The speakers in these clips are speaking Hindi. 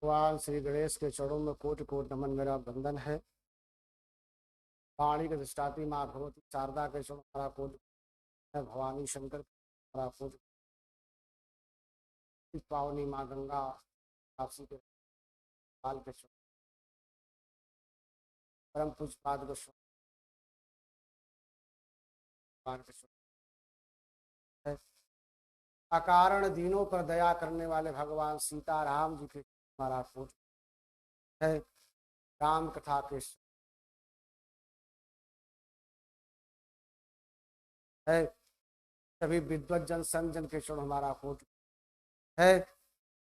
भगवान श्री गणेश के चरणों में कोटि कोटि नमन, मेरा वंदन है। वाणी के दृष्टाती माँ भगवती शारदा के चरणों हमारा कोटि है। भवानी शंकर हमारा कोटि, पावनी माँ गंगा काशी के काल के चरणों, परम पूज्य पाद गोस्वामी के चरणों है। अकारण दीनों पर दया करने वाले भगवान सीताराम जी के हमारा कोटि है। राम कथा के है। सभी विद्वत जन संजन के चरण हमारा कोटि है।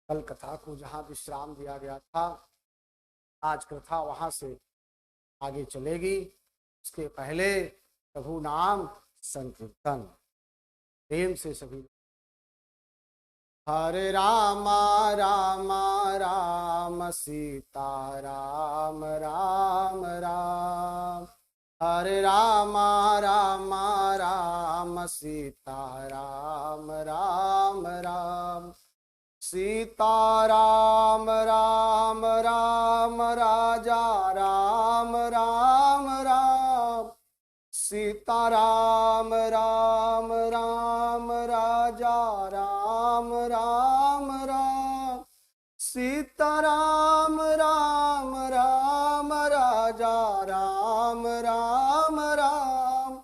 कल कथा को जहाँ विश्राम दिया गया था, आज कथा वहां से आगे चलेगी। उसके पहले प्रभु नाम संकीर्तन प्रेम से सभी। हरे रामा रामा राम सीता राम राम राम, हरे रामा रामा राम सीता राम राम राम, सीता राम राम राम राजा राम राम राम, सीता राम राम राम राजा राम राम राम, सीता राम राम राम राजा राम राम राम,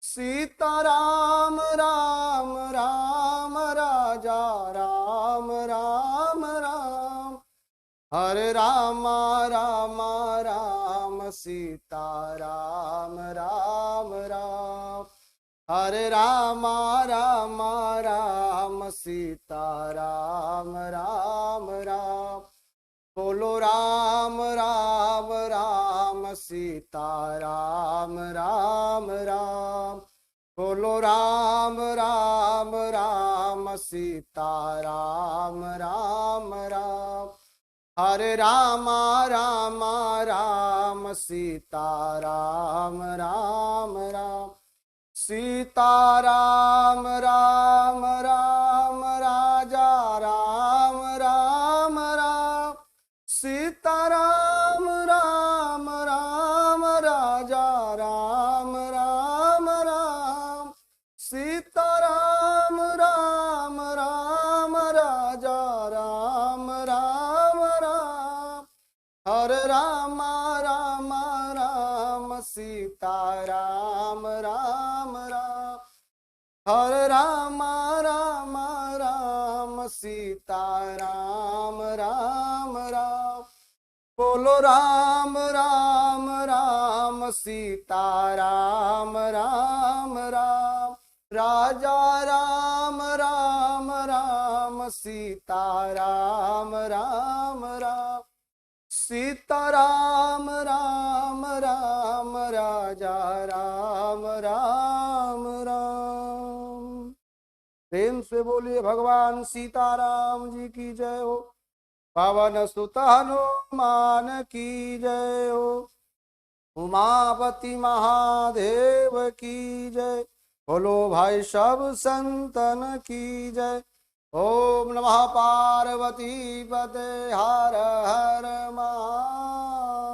सीता राम राम राम राजा राम राम राम, हरे रामा रामा राम सीता राम राम राम, हरे रामा रामा राम सीता राम राम राम, बोलो राम राम राम सीता राम राम राम, बोलो राम राम राम सीता राम राम राम, हरे रामा रामा राम सीता राम राम राम, सीता राम राम राम राजा राम राम राम, सीता राम राम राम राजा राम राम राम, सीता राम राम राम राजा राम राम राम, हरे रामा रामा राम सीता राम राम राम, हरे रामा रामा राम सीता राम राम राम, बोलो राम राम राम सीता राम राम राम, राजा राम राम राम सीता राम राम राम, सीता राम राम राम राजा राम राम राम। प्रेम से बोलिए भगवान सीताराम जी की जय हो। पवन सुत हनुमान की जय हो। उमापति महादेव की जय। बोलो भाई सब संतन की जय। ओम नमः पार्वती पते हर हर महादेव।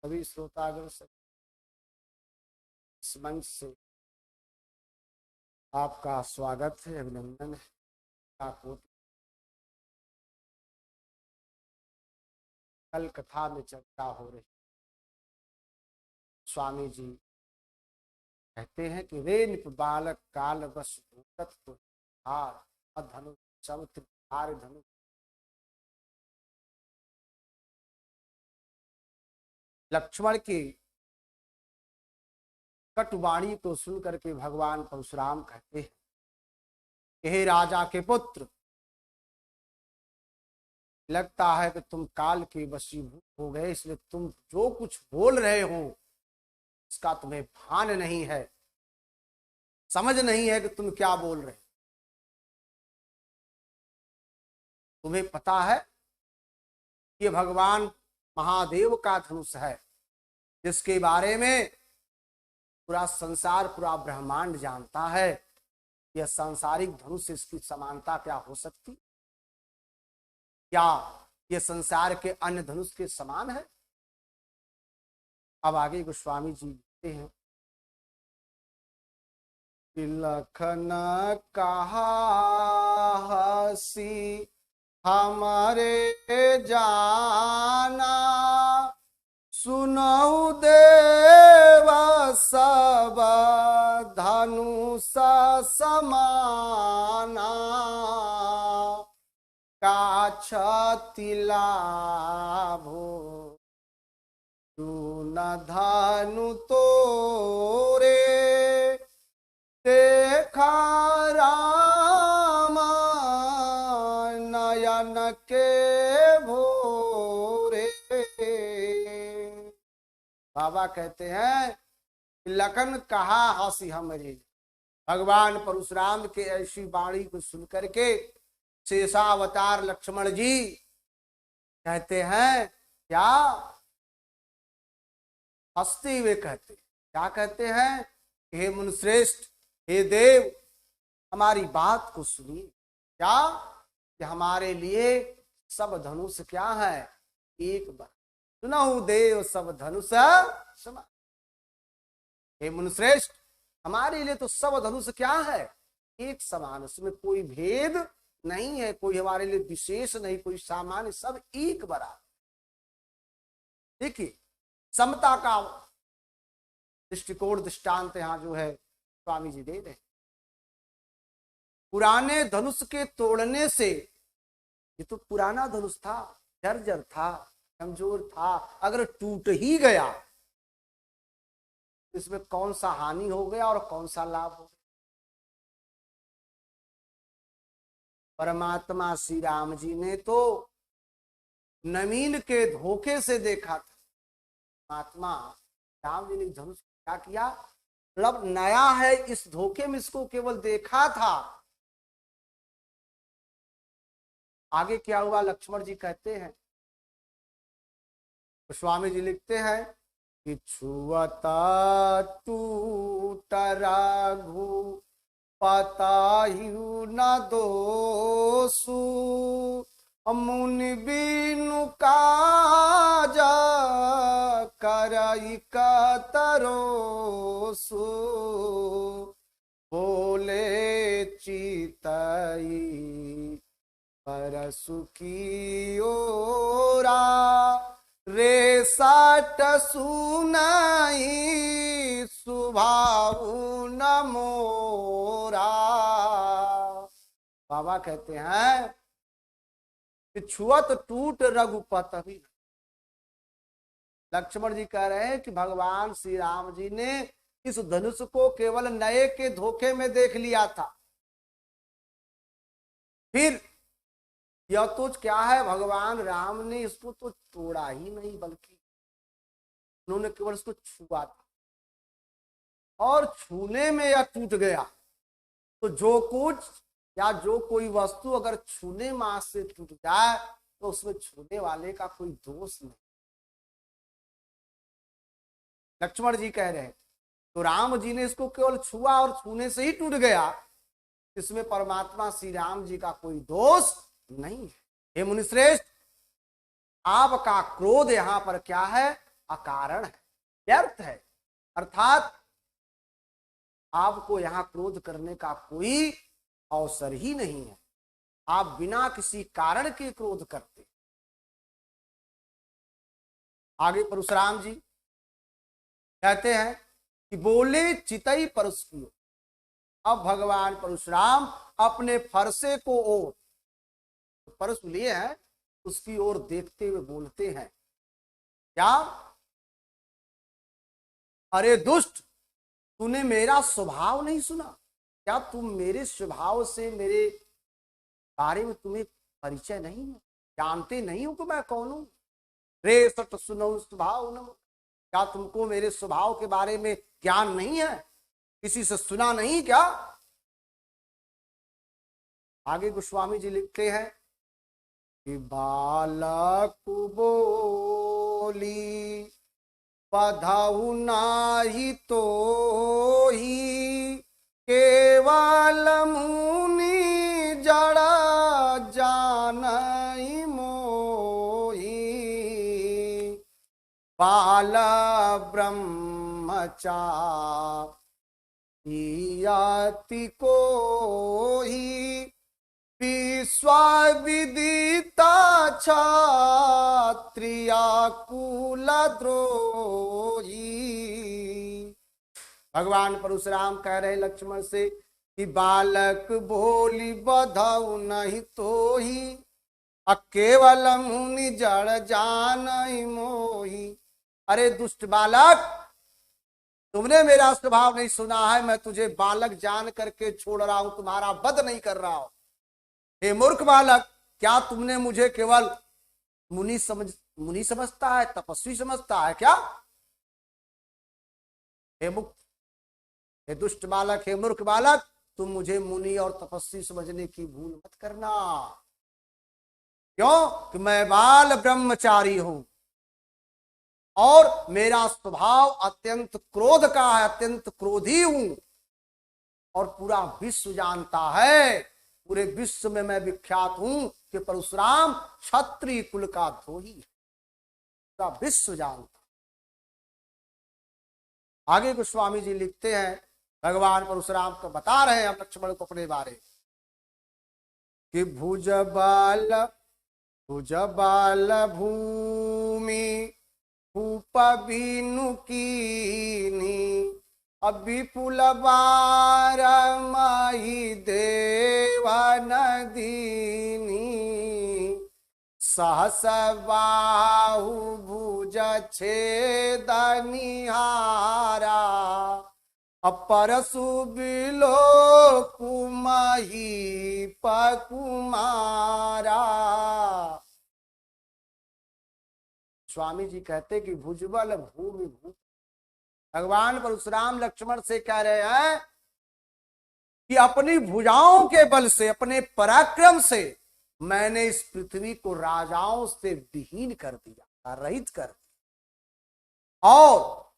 सभी श्रोतागण से इस मंच से आपका स्वागत है, अभिनंदन है। कल कथा में चर्चा हो रही, स्वामी जी कहते हैं कि रे निप बालक काल बस धनु धनु। लक्ष्मण की कटुवाणी को सुनकर के भगवान परशुराम कहते हैं, हे राजा के पुत्र, लगता है कि तुम काल के वशीभूत हो गए, इसलिए तुम जो कुछ बोल रहे हो इसका तुम्हें भान नहीं है, समझ नहीं है कि तुम क्या बोल रहे हो। तुम्हें पता है कि भगवान महादेव का धनुष है, जिसके बारे में पूरा संसार, पूरा ब्रह्मांड जानता है। यह सांसारिक धनुष से इसकी समानता क्या हो सकती? क्या ये संसार के अन्य धनुष के समान है? अब आगे गोस्वामी जी लिखते हैं, लखन कहा हसी हमारे जाना, सुनऊ देव सब धनुष समाना, का क्षति लाभो तू न धनु तोरे, देखा राम नयन के भोरे। बाबा कहते हैं लखन कहा हंसी हमरे, भगवान परशुराम के ऐसी वाणी को सुनकर के शेषावतार लक्ष्मण जी कहते हैं, क्या हंसते हुए कहते, क्या कहते हैं, हे मुनिश्रेष्ठ, हे देव, हमारी बात को सुनिए। क्या कि हमारे लिए सब धनुष क्या है, एक बार सुनहु देव सब धनुष समान। हे मुनिश्रेष्ठ, हमारे लिए तो सब धनुष क्या है, एक समान, उसमें कोई भेद नहीं है, कोई हमारे लिए विशेष नहीं, कोई सामान्य, सब एक बराबर। देखिए समता का दृष्टिकोण दृष्टांत यहां जो है स्वामी जी दे रहे। पुराने धनुष के तोड़ने से, ये तो पुराना धनुष था, जर्जर था, कमजोर था, अगर टूट ही गया इसमें कौन सा हानि हो गया और कौन सा लाभ हो गया। परमात्मा श्री राम जी ने तो नमीन के धोखे से देखा था। परमात्मा राम जी ने धनुष क्या किया, मतलब नया है, इस धोखे में इसको केवल देखा था। आगे क्या हुआ लक्ष्मण जी कहते हैं, स्वामी जी लिखते हैं कि छुअता टूट रघु पतायु न दोसु, मुनि बिनु काज करई कतरोसु, बोले चितई परसु की ओरा, रे साट सुनाई सुभाऊ न मोरा। बाबा कहते हैं कि छुअत टूट रघुपत भी। लक्ष्मण जी कह रहे हैं कि भगवान श्री राम जी ने इस धनुष को केवल नए के धोखे में देख लिया था, फिर यह तो क्या है, भगवान राम ने इसको तो तोड़ा ही नहीं, बल्कि उन्होंने केवल इसको छुआ था, और छूने में यह टूट गया। तो जो कुछ या जो कोई वस्तु अगर छूने मात्र से टूट जाए तो उसमें छूने वाले का कोई दोष नहीं। लक्ष्मण जी कह रहे हैं तो राम जी ने इसको केवल छुआ और छूने से ही टूट गया, इसमें परमात्मा श्री राम जी का कोई दोष नहीं है। हे मुनिश्रेष्ठ, आपका क्रोध यहां पर क्या है, अकारण है, व्यर्थ है, अर्थात आपको यहां क्रोध करने का कोई अवसर ही नहीं है, आप बिना किसी कारण के क्रोध करते। आगे परशुराम जी कहते हैं कि बोले चितई परसु। अब भगवान परशुराम अपने फरसे को ओर, परसु लिए हैं, उसकी ओर देखते हुए बोलते हैं, क्या, अरे दुष्ट, तूने मेरा स्वभाव नहीं सुना क्या, तुम मेरे स्वभाव से, मेरे बारे में तुम्हें परिचय नहीं है, जानते नहीं हो कि मैं कौन हूं। रे सट सुनो स्वभाव न, क्या तुमको मेरे स्वभाव के बारे में ज्ञान नहीं है, किसी से सुना नहीं क्या। आगे गोस्वामी जी लिखते हैं कि बालक बोली पधाऊ नाही तो ही, केवल मुनि जड़ा जानई मो बाल ब्रह्मचारी को ही विश्वविदिता क्षत्रिया कुल द्रोही। भगवान परशुराम कह रहे लक्ष्मण से कि बालक बोली बधौ नहीं तो ही, केवल मुनि जड़ जान मोही। अरे दुष्ट बालक, तुमने मेरा स्वभाव नहीं सुना है, मैं तुझे बालक जान करके छोड़ रहा हूं, तुम्हारा वध नहीं कर रहा हूं। हे मूर्ख बालक, क्या तुमने मुझे केवल मुनि समझता है, तपस्वी समझता है क्या? हे मुक्त, हे दुष्ट बालक, हे मूर्ख बालक, तुम मुझे मुनि और तपस्वी समझने की भूल मत करना। क्यों? कि मैं बाल ब्रह्मचारी हूं और मेरा स्वभाव अत्यंत क्रोध का है, अत्यंत क्रोधी हूं और पूरा विश्व जानता है, पूरे विश्व में मैं विख्यात हूं कि परशुराम क्षत्रिय कुल का द्रोही है, पूरा विश्व जानता। आगे गोस्वामी जी लिखते हैं, भगवान परशुराम को बता रहे हैं हम लक्ष्मण को अपने बारे कि भुज बाल भूमि भूप बीनु कीनी, विपुल बार मही देवन दीनी, सहस बाहु भुज छेद निहारा, अपरसु बिलो कुमही पकुमारा। स्वामी जी कहते कि भुजबल भूमि भूप, भगवान परशुराम लक्ष्मण से कह रहे हैं कि अपनी भुजाओं के बल से, अपने पराक्रम से मैंने इस पृथ्वी को राजाओं से विहीन कर दिया, रहित कर दिया, और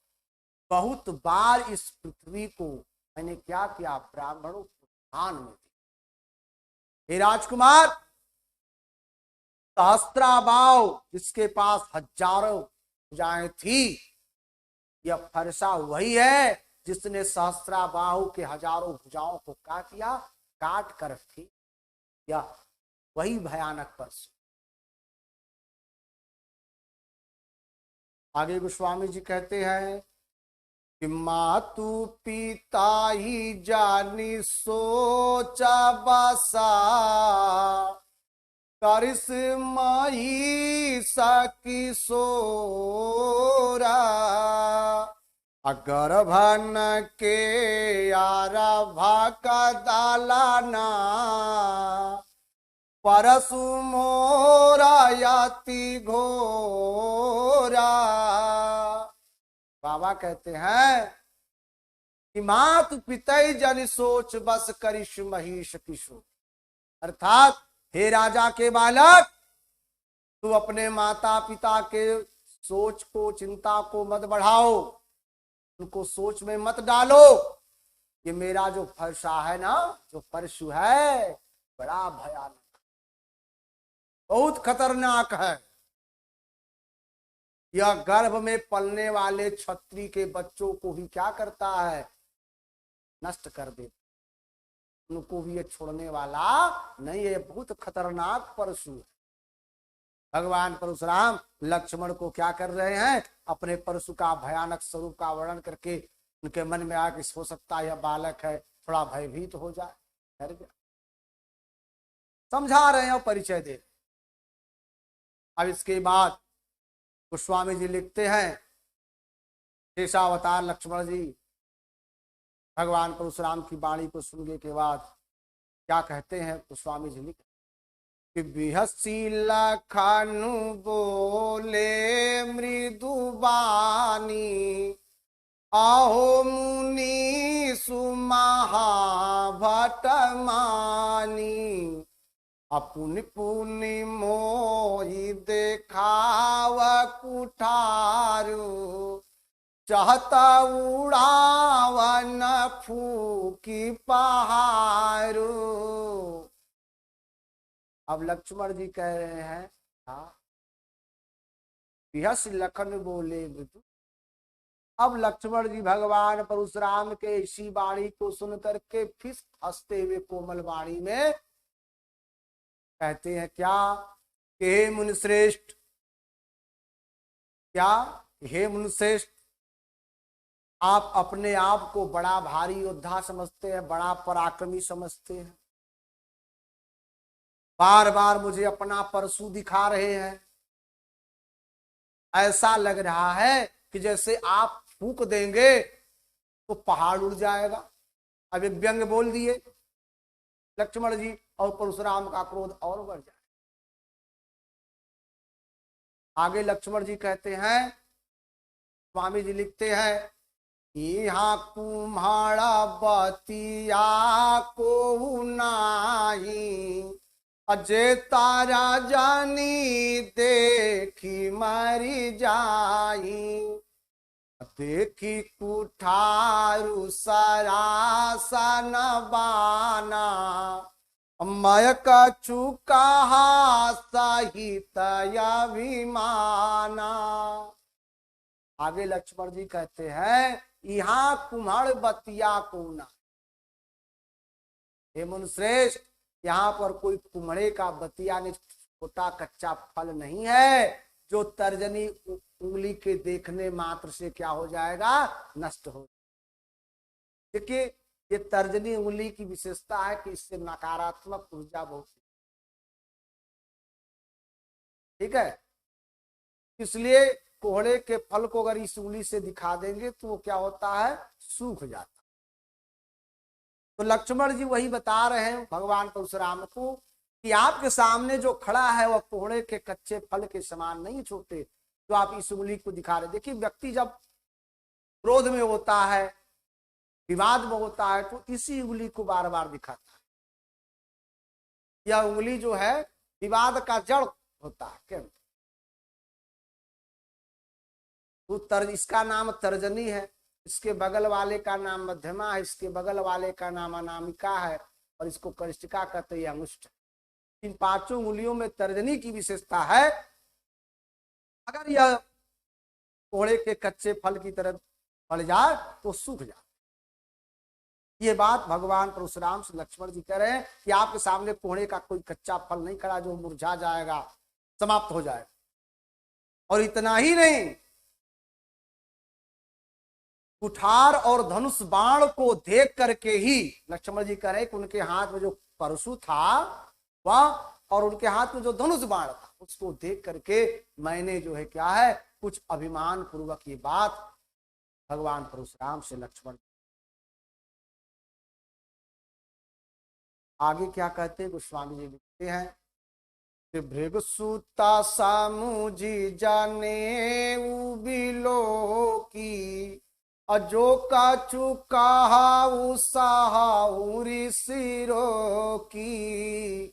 बहुत बार इस पृथ्वी को मैंने क्या किया, ब्राह्मणों को दान में दिया। हे राजकुमार, सहस्त्राबाव जिसके पास हजारों भुजाएं थी, यह फरसा वही है जिसने सहस्त्राबाहु के हजारों भुजाओं को क्या किया, काट कर थी। यह वही भयानक परशु। आगे गोस्वामी जी कहते हैं कि मातु पिता ही जानी सोचा बसा, करिश्मयी सकिशोरा, गर्भन के आरभा का दालाना, परसु मोरा याति घोरा। बाबा कहते हैं कि मातु पितई जन सोच बस करिश महिष किशोर, अर्थात हे राजा के बालक, तू अपने माता पिता के सोच को, चिंता को मत बढ़ाओ, उनको सोच में मत डालो। ये मेरा जो फरसा है ना, जो परशु है, बड़ा भयानक, बहुत खतरनाक है। यह गर्भ में पलने वाले क्षत्रिय के बच्चों को भी क्या करता है, नष्ट कर देता, उनको भी ये छोड़ने वाला नहीं है, बहुत खतरनाक परशु है। भगवान परशुराम लक्ष्मण को क्या कर रहे हैं, अपने परशु का भयानक स्वरूप का वर्णन करके उनके मन में आके हो सकता है यह बालक है, थोड़ा भयभीत हो जाए, डर गया, समझा रहे हैं और परिचय दे। अब इसके बाद गोस्वामी जी लिखते हैं, शेषावतार लक्ष्मण जी भगवान परशुराम की वाणी को सुनने के बाद क्या कहते हैं, गोस्वामी जी लिखते कि बिहसी लखनु बोले मृदुबानी, आहो मुनि सुमहा भटमानी, अपुनि पुनि मोहि देखाव कुठारू, चाहता उड़ावन फूकी पहाड़ू। अब लक्ष्मण जी कह रहे हैं, हाँ बिहस लखन बोले मृदु। अब लक्ष्मण जी भगवान परशुराम के इसी वाणी को सुन करके फिर हंसते हुए कोमल वाणी में कहते हैं क्या कि हे मुनिश्रेष्ठ, क्या हे मुनिश्रेष्ठ, आप अपने आप को बड़ा भारी योद्धा समझते हैं, बड़ा पराक्रमी समझते हैं, बार बार मुझे अपना परशु दिखा रहे हैं। ऐसा लग रहा है कि जैसे आप फूंक देंगे तो पहाड़ उड़ जाएगा। अब एक व्यंग बोल दिए लक्ष्मण जी और परशुराम का क्रोध और बढ़ जाए। आगे लक्ष्मण जी कहते हैं, स्वामी जी लिखते हैं, यहाँ कुम्हाड़ा बतिया को नाही, अजय तारा जानी देखी मरी जाई, देखी कुठारु सरासन बाना, मयक चुका सहित अभिमाना। आगे लक्ष्मण जी कहते हैं, यहाँ कुम्हाड़ बतिया को ना। हे मुनिश्रेष्ठ, यहाँ पर कोई कुम्हड़े का बतिया नहीं, छोटा कच्चा फल नहीं है जो तर्जनी उंगली के देखने मात्र से क्या हो जाएगा, नष्ट हो। देखिए ये तर्जनी उंगली की विशेषता है कि इससे नकारात्मक ऊर्जा बहुत, ठीक है, इसलिए कोहड़े के फल को अगर इस उंगली से दिखा देंगे तो वो क्या होता है, सूख जाता। तो लक्ष्मण जी वही बता रहे हैं भगवान परशुराम को कि आपके सामने जो खड़ा है वह कोहड़े के कच्चे फल के समान नहीं छोटे, जो आप इस उंगली को दिखा रहे। देखिए व्यक्ति जब क्रोध में होता है, विवाद में होता है, तो इसी उंगली को बार बार दिखाता है। यह उंगली जो है विवाद का जड़ होता है। क्यों? तो इसका नाम तर्जनी है, इसके बगल वाले का नाम मध्यमा है, इसके बगल वाले का नाम अनामिका है और इसको कनिष्ठिका कहते हैं, अंगुष्ठ। इन पांचों उंगलियों में तर्जनी की विशेषता है। अगर यह कोहड़े के कच्चे फल की तरह पड़ जाए तो सूख जाए। ये बात भगवान परशुराम से लक्ष्मण जी कह रहे हैं कि आपके सामने कोहड़े का कोई कच्चा फल नहीं खड़ा जो मुरझा जाएगा, समाप्त हो जाएगा। और इतना ही नहीं, कुठार और धनुष बाण को देख करके ही लक्ष्मण जी कह रहे हैं कि उनके हाथ में जो परशु था वह और उनके हाथ में जो धनुष बाण था उसको देख करके मैंने जो है क्या है, कुछ अभिमान पूर्वक ये बात भगवान परशुराम से लक्ष्मण। आगे क्या कहते हैं गोस्वामी जी लिखते हैं, भृगुसुता सामुजी जाने उबिलो की, अजो का चुका उसाहुरी सिरो की,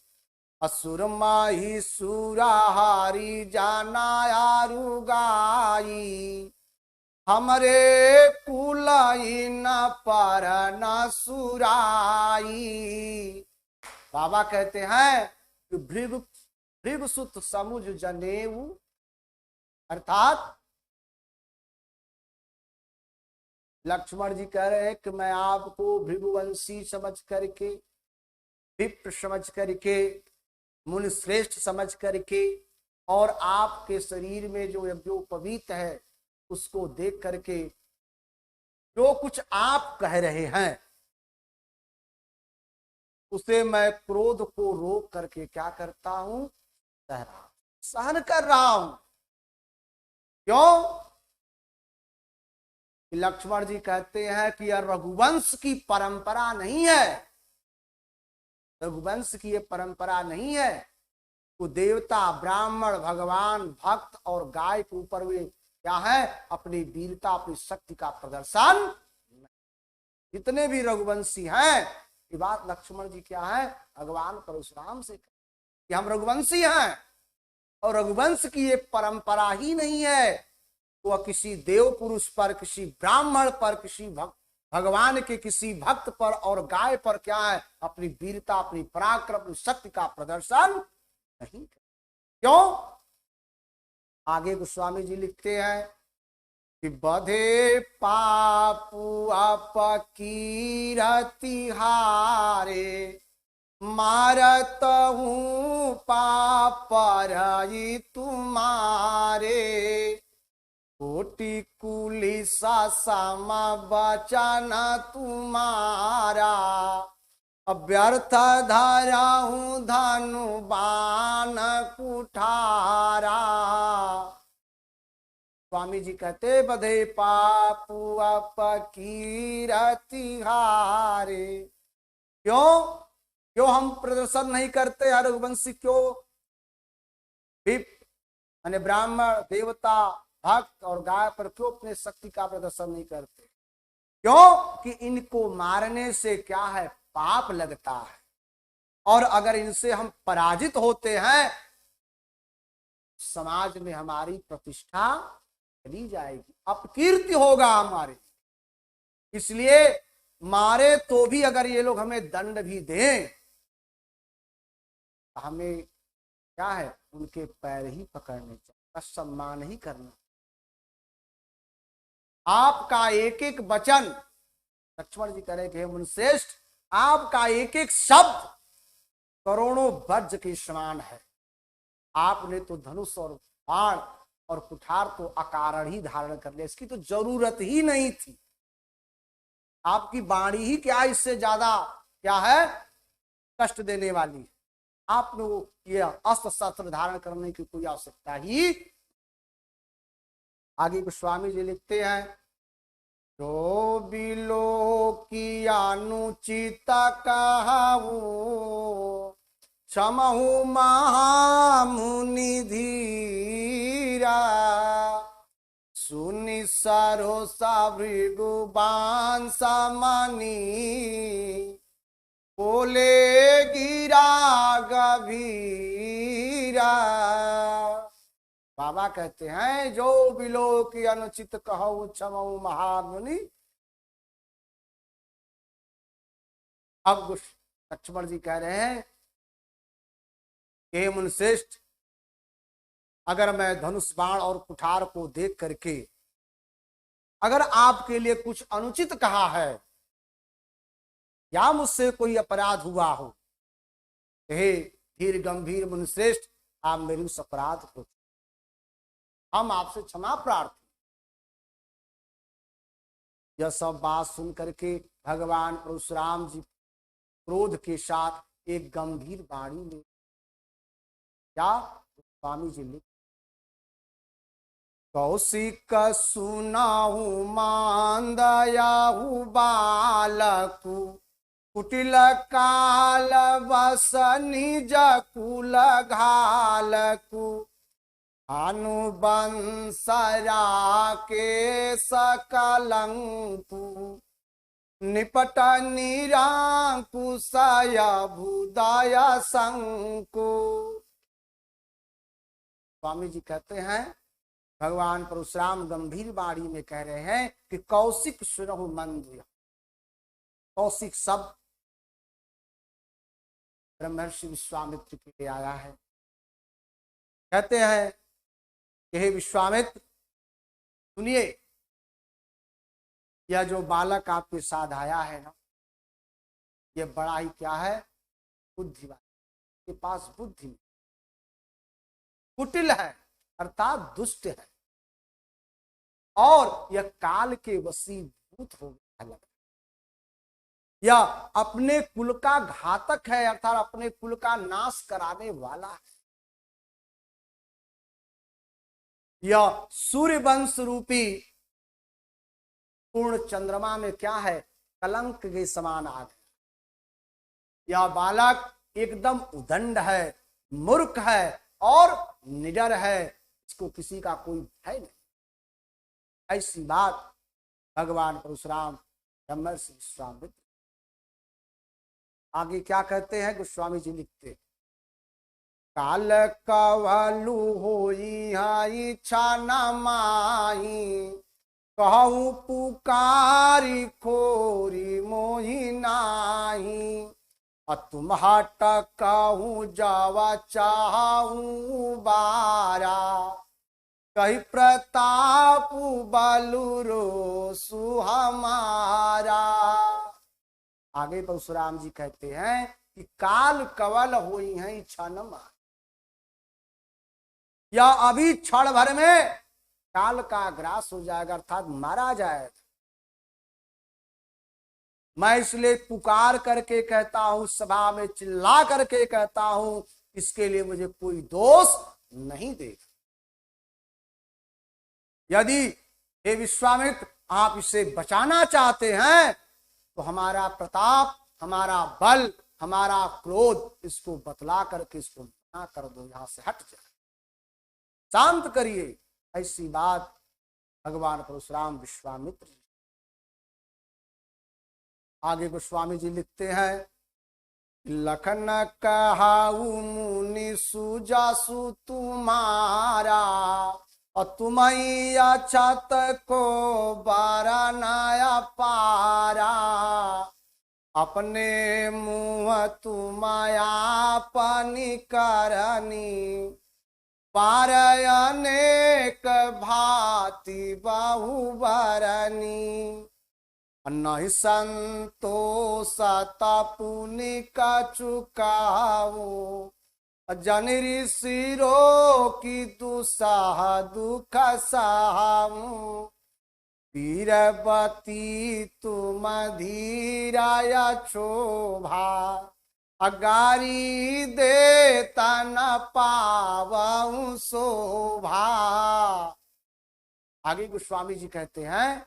असुर माही सुराहारी जाना यारु गाई, हमरे कुलाई न पर न सुराई। बाबा कहते हैं कि भृगुसुत समुझ जनेऊ, अर्थात लक्ष्मण जी कह रहे हैं कि मैं आपको भृगुवंशी समझ करके, विप्र समझ करके, मुनिश्रेष्ठ समझ करके और आपके शरीर में जो यज्ञोपवीत है उसको देख करके जो कुछ आप कह रहे हैं उसे मैं क्रोध को रोक करके क्या करता हूं, सहन कर रहा हूं। क्यों? लक्ष्मण जी कहते हैं कि यह रघुवंश की परंपरा नहीं है, रघुवंश की यह परंपरा नहीं है। वो देवता, ब्राह्मण, भगवान, भक्त और गाय के ऊपर वे क्या है, अपनी वीरता, अपनी शक्ति का प्रदर्शन। जितने भी रघुवंशी हैं, ये बात लक्ष्मण जी क्या है, भगवान परशुराम से कि हम रघुवंशी हैं और रघुवंश की ये परंपरा ही नहीं है। वह किसी देव पुरुष पर, किसी ब्राह्मण पर, किसी भगवान के किसी भक्त पर और गाय पर क्या है, अपनी वीरता, अपनी पराक्रम, अपनी शक्ति का प्रदर्शन नहीं। क्यों? आगे गोस्वामी जी लिखते हैं कि बधे पापु अपकीरति हारे, मारत हूँ पाप रही तुम्हारे, कोटि कुलिसा सम बचन तुम्हारा, अव्यर्थ धरा हूँ धनु बाण कुठारा। स्वामी जी कहते बधे पापु अपकीरति हारे। क्यों क्यों हम प्रदर्शन नहीं करते हैं रघुवंशी? क्यों माने ब्राह्मण देवता भक्त और गाय पर क्यों अपने शक्ति का प्रदर्शन नहीं करते? क्यों कि इनको मारने से क्या है, पाप लगता है, और अगर इनसे हम पराजित होते हैं समाज में हमारी प्रतिष्ठा चली जाएगी, अपकीर्ति होगा हमारे। इसलिए मारे तो भी अगर ये लोग हमें दंड भी दें, हमें क्या है, उनके पैर ही पकड़ने चाहिए, सम्मान ही करना। आपका एक एक वचन, लक्ष्मण जी कह रहे कि मुनिश्रेष्ठ, आपका एक एक शब्द करोड़ों वज्र के समान है। आपने तो धनुष और बाण और कुठार तो अकारण ही धारण कर लिया, इसकी तो जरूरत ही नहीं थी। आपकी वाणी ही क्या इससे ज्यादा क्या है, कष्ट देने वाली। आपने ये अस्त्र शस्त्र धारण करने की कोई आवश्यकता ही। आगे गोस्वामी जी लिखते हैं, जो बिलो की अनुचित कहूँ, क्षमहु महामुनि धीरा, सुनि सरोसा भृगुबान समनी, बोले गिरा गभीरा। बाबा कहते हैं जो बिलो की अनुचित कहूँ क्षमऊ महामुनि। अब लक्ष्मण जी कह रहे हैं हे मुनिश्रेष्ठ, अगर मैं धनुष बाण और कुठार को देख करके अगर आपके लिए कुछ अनुचित कहा है या मुझसे कोई अपराध हुआ हो, हे धीर गंभीर मुनिश्रेष्ठ, आप मेरी उस अपराध को, हम आपसे क्षमा प्रार्थी। यह सब बात सुन करके भगवान परशुराम जी क्रोध के साथ एक गंभीर वाणी में क्या स्वामी जी लिख, कौशिक सुनाहु मांदयाहु बालकु, कुटिल काल बस निज कुल घालकु, अनुबंसरा के सकलंकु, निपट निरांकुशय भूदय संकु। स्वामी जी कहते हैं भगवान परशुराम गंभीर वाणी में कह रहे हैं कि कौशिक सुनहु मंद। कौशिक शब्द ब्रह्मर्षि विश्वामित्र के लिए आया है। कहते हैं कि हे विश्वामित्र सुनिए, यह जो बालक आपके साथ आया है ना, यह बड़ा ही क्या है, बुद्धिवान के पास बुद्धि नहीं, कुटिल है अर्थात दुष्ट है, और यह काल के वशीभूत हो गया, यह अपने कुल का घातक है अर्थात अपने कुल का नाश कराने वाला है। यह सूर्य वंश रूपी पूर्ण चंद्रमा में क्या है, कलंक के समान आ गया। यह बालक एकदम उदंड है, मूर्ख है और निडर है, इसको किसी का कोई भय नहीं। ऐसी बात भगवान परशुराम ब्रह्मर्षि विश्वामित्र। आगे क्या कहते हैं गोस्वामी जी लिखते, काल कवलु होई इच्छा न माही, कहूँ पुकारी खोरी मोहि नाही, तुम हट कहूँ जावा चाहूँ बारा, कही प्रताप बलुरो सुहमारा। आगे परशुराम जी कहते हैं कि काल कवल हुई है इच्छा न मार, या अभी क्षण भर में काल का ग्रास हो जाएगा, अर्थात मारा जाएगा। मैं इसलिए पुकार करके कहता हूं, सभा में चिल्ला करके कहता हूं, इसके लिए मुझे कोई दोष नहीं देगा। यदि हे विश्वामित्र आप इसे बचाना चाहते हैं तो हमारा प्रताप, हमारा बल, हमारा क्रोध, इसको बतला करके इसको मना कर दो, यहां से हट जाए, शांत करिए। ऐसी बात भगवान परशुराम विश्वामित्र जी। आगे गोस्वामी जी लिखते हैं, लखन कहाऊ मुनि सुजासु तुम्हारा, और तुम्हें अछत को बारा नया पारा, अपने मुँह तुम्हाया पनी करनी, पार अनेक भांति बहुबरनी, नहीं संतोषत पुनि का चुकाओ, जन ऋषिरो की दुसाह दुख सहाऊ, वीरवती तुम धीराया शोभा, अगारी दे तन पावऊ शोभा। आगे गोस्वामी जी कहते हैं,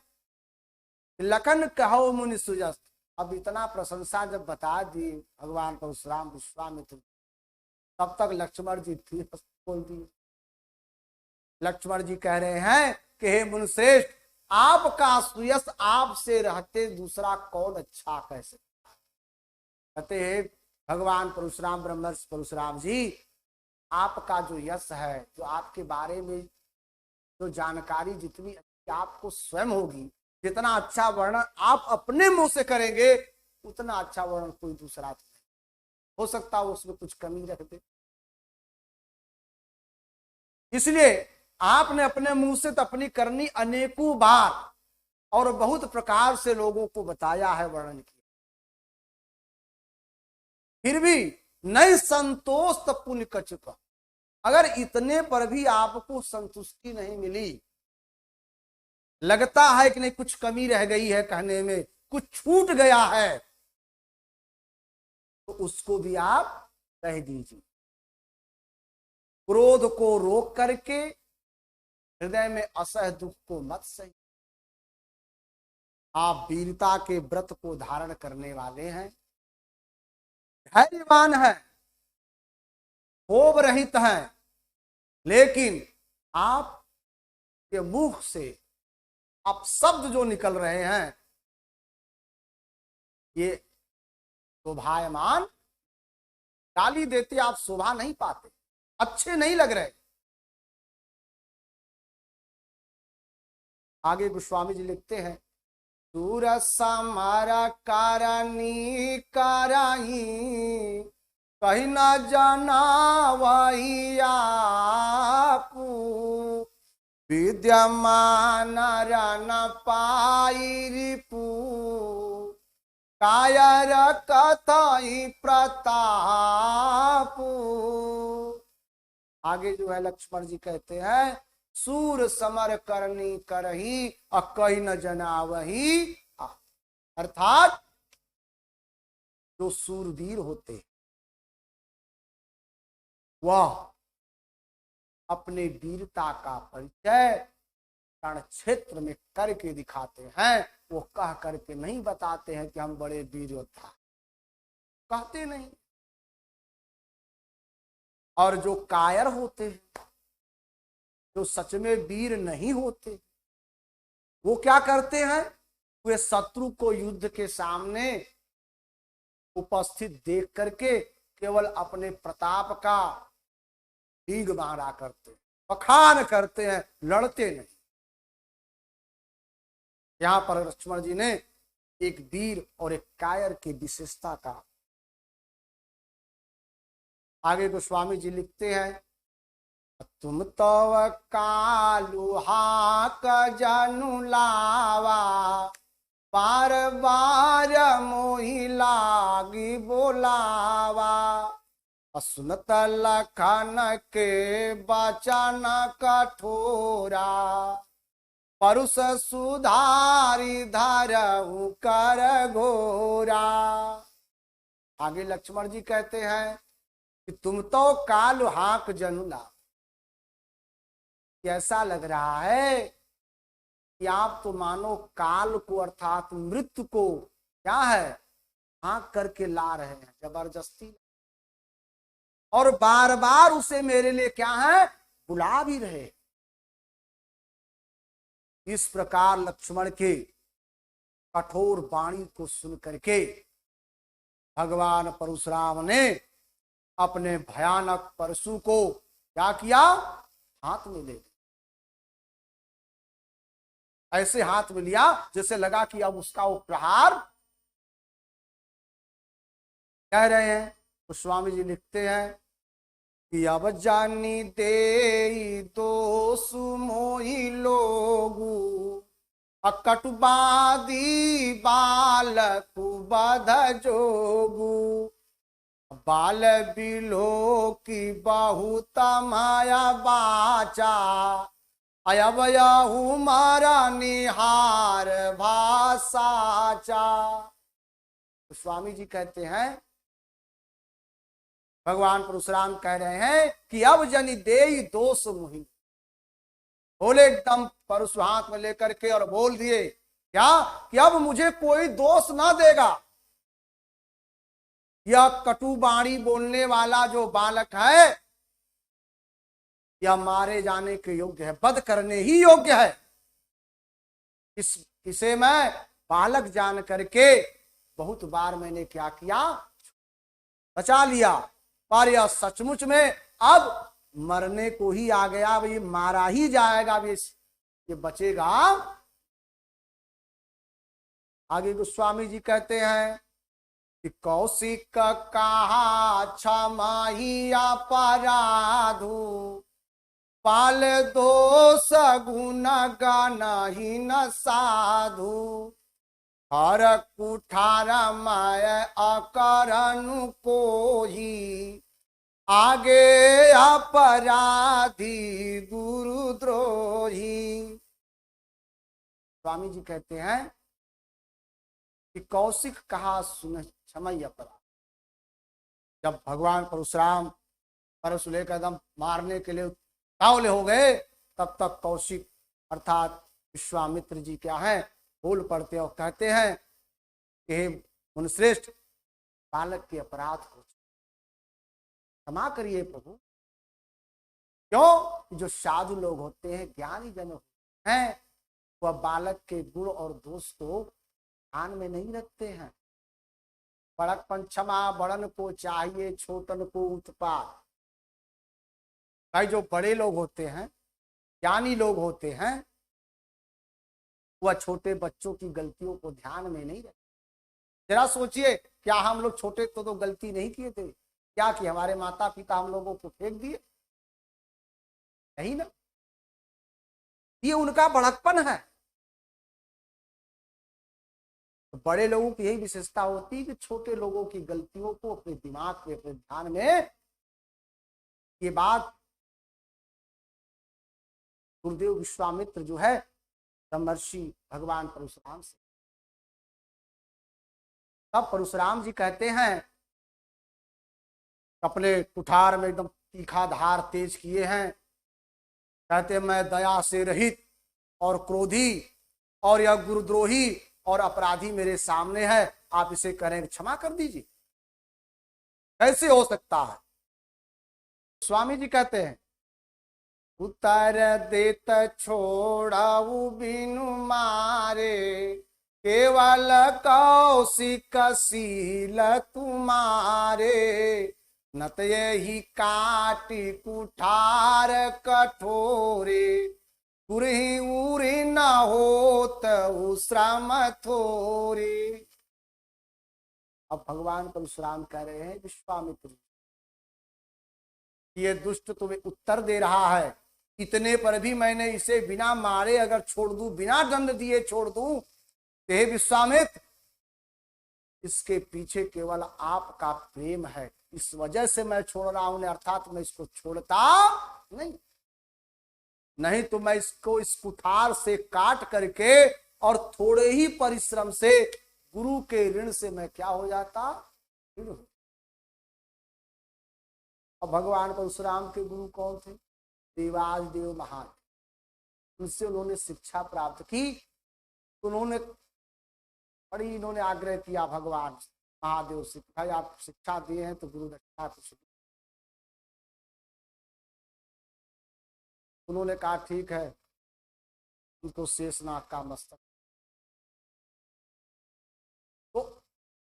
लखन कहो मुनि सुजस। अब इतना प्रशंसा जब बता दी भगवान परशुराम विश्वामित्र, तब तक लक्ष्मण जी फिर बोल दिए। लक्ष्मण जी कह रहे हैं कि हे मुनिश्रेष्ठ, आपका सुयश आपसे रहते दूसरा कौन अच्छा कह सकता। कहते हैं भगवान परशुराम, ब्रह्मर्षि परशुराम जी, आपका जो यश है, जो आपके बारे में जो जानकारी जितनी आपको स्वयं होगी, जितना अच्छा वर्णन आप अपने मुंह से करेंगे, उतना अच्छा वर्णन कोई दूसरा नहीं हो सकता, उसमें कुछ कमी रख दे। इसलिए आपने अपने मुंह से तो अपनी करनी अनेकों बार और बहुत प्रकार से लोगों को बताया है, वर्णन किया, फिर भी नहीं संतोष तब पुण्य कर चुका। अगर इतने पर भी आपको संतुष्टि नहीं मिली, लगता है कि नहीं कुछ कमी रह गई है कहने में, कुछ छूट गया है, तो उसको भी आप कह दीजिए। क्रोध को रोक करके हृदय में असह दुख को मत सही। आप वीरता के व्रत को धारण करने वाले हैं, धैर्यवान है, क्षोभ रहित है, लेकिन आप के मुख से आप शब्द जो निकल रहे हैं, ये शोभायमान, गाली देते आप शोभा नहीं पाते, अच्छे नहीं लग रहे। आगे गोस्वामी जी लिखते हैं, दूर समारा कारणी कराई, कहीं न जाना वही आपू, विद्यमान रन पाई रिपू, कायर कथई प्रतापू। आगे जो है लक्ष्मण जी कहते हैं, सूर समर करनी करही, कही न जनावही, अर्थात जो सूरवीर होते हैं वह अपने वीरता का परिचय रण क्षेत्र में करके दिखाते हैं। वो कह करके नहीं बताते हैं कि हम बड़े वीर योद्धा, कहते नहीं। और जो कायर होते हैं, जो सच में वीर नहीं होते, वो क्या करते हैं, वे शत्रु को युद्ध के सामने उपस्थित देख करके केवल अपने प्रताप का डींग मारा करते हैं, बखान करते हैं, लड़ते नहीं। यहां पर लक्ष्मण जी ने एक वीर और एक कायर की विशेषता का। आगे गोस्वामी जी लिखते हैं, तुम तो कालुहा क जनु लावा, बार बार मोहि लागी बोलावा। सुनत लखन के बचन कठोरा, परुष सुधारी धरऊ कर घोरा। आगे लक्ष्मण जी कहते हैं कि तुम तो काल हाक जनुला, कैसा लग रहा है कि आप तो मानो काल को अर्थात मृत्यु को क्या है हाँक करके ला रहे हैं जबरदस्ती, और बार बार उसे मेरे लिए क्या है बुला भी रहे। इस प्रकार लक्ष्मण के कठोर वाणी को सुन करके भगवान परशुराम ने अपने भयानक परशु को क्या किया, हाथ में ले लिया। ऐसे हाथ में लिया जैसे लगा कि अब उसका वो प्रहार, कह रहे हैं तो स्वामी जी लिखते हैं कि अब जानी दे दोष मोहि लोगु, अकटुबादी बालक बध जोगु। बाल बिलो की बहुत माया बाचा, अयवयहु मारा निहार भाषाचा। तो स्वामी जी कहते हैं, भगवान परशुराम कह रहे हैं कि अब जनि देई दोष मुहि। बोले एकदम परशु हाथ में लेकर के और बोल दिए क्या कि अब मुझे कोई दोष ना देगा। यह कटु बाणी बोलने वाला जो बालक है यह मारे जाने के योग्य है, वध करने ही योग्य है। इसे मैं बालक जान करके बहुत बार मैंने क्या किया, बचा लिया, पर यह सचमुच में अब मरने को ही आ गया, ये मारा ही जाएगा, ये बचेगा। आगे गोस्वामी जी कहते हैं कि कौशिक कहा क्षमा ही अपराधु, पाल दोष गुण गान ही न साधु। हर कुठार माय अकरनु को ही, आगे अपराधी गुरुद्रोही। स्वामी जी कहते हैं कि कौशिक कहा सुन क्षमय अपराध। जब भगवान परशुराम परशु लेकर एकदम मारने के लिए तावले हो गए, तब तक कौशिक अर्थात विश्वामित्र जी क्या है बोल पड़ते और कहते हैं कि हे मुनिश्रेष्ठ, बालक के अपराध को क्षमा करिए प्रभु। क्यों? जो साधु लोग होते हैं, ज्ञानी जन होते हैं, वह बालक के गुण और दोष को ध्यान में नहीं रखते हैं। बड़कपन क्षमा बड़न को चाहिए, छोटन को उत्पात। भाई जो बड़े लोग होते हैं, ज्ञानी लोग होते हैं, वह छोटे बच्चों की गलतियों को ध्यान में नहीं रखते। जरा सोचिए, क्या हम लोग छोटे तो गलती नहीं किए थे? क्या कि हमारे माता पिता हम लोगों को फेंक दिए? नहीं ना, ये उनका बड़कपन है। तो बड़े लोगों की यही विशेषता होती है कि छोटे लोगों की गलतियों को अपने दिमाग में, अपने ध्यान में। ये बात गुरुदेव विश्वामित्र जो है महर्षि भगवान परशुराम से, तब परशुराम जी कहते हैं, अपने कुठार में एकदम तीखा धार तेज किए हैं, कहते मैं दया से रहित और क्रोधी और यह गुरुद्रोही और अपराधी मेरे सामने है, आप इसे करें क्षमा कर दीजिए। कैसे हो सकता है? स्वामी जी कहते हैं, उतर देत छोड़ाऊ बिनु मारे, केवल कौशिक शील तुम्हारे। नत यही काटी कुठार कठोरे, पुरही उरी न होत श्रम थोरे। अब भगवान परशुराम कह रहे हैं विश्वामित्र, ये दुष्ट तुम्हें उत्तर दे रहा है, इतने पर भी मैंने इसे बिना मारे अगर छोड़ दूं, बिना दंड दिए छोड़ दूं, हे विश्वामित्र, इसके पीछे केवल आपका प्रेम है, इस वजह से मैं छोड़ रहा हूं, अर्थात मैं इसको छोड़ता नहीं, नहीं तो मैं इसको इस कुठार से काट करके और थोड़े ही परिश्रम से गुरु के ऋण से मैं क्या हो जाता, ऋण हो। और भगवान परशुराम के गुरु कौन थे? देवाज देव महान, उनसे उन्होंने शिक्षा प्राप्त की। उन्होंने बड़ी इन्होंने आग्रह किया भगवान महादेव से, भाई आप शिक्षा दिए हैं तो गुरु दक्षिणा कुछ। उन्होंने कहा ठीक है, उनको शेषनाग का मस्तक। तो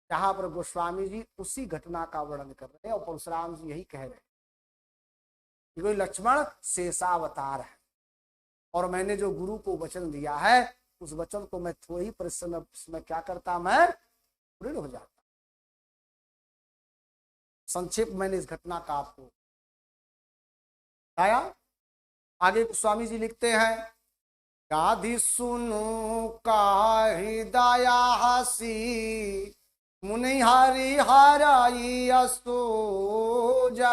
यहाँ पर गोस्वामी जी उसी घटना का वर्णन कर रहे हैं और परशुराम जी यही कह रहे हैं कि कोई लक्ष्मण शेषावतार है और मैंने जो गुरु को वचन दिया है उस वचन को मैं थोड़ी ही परिश्रम में क्या करता, मैं पूर्ण हो जाता। संक्षेप मैंने इस घटना का आपको बताया। आगे स्वामी जी लिखते हैं, गाधि सुनु का हृदय हसी मुनि हरि हराई असोजा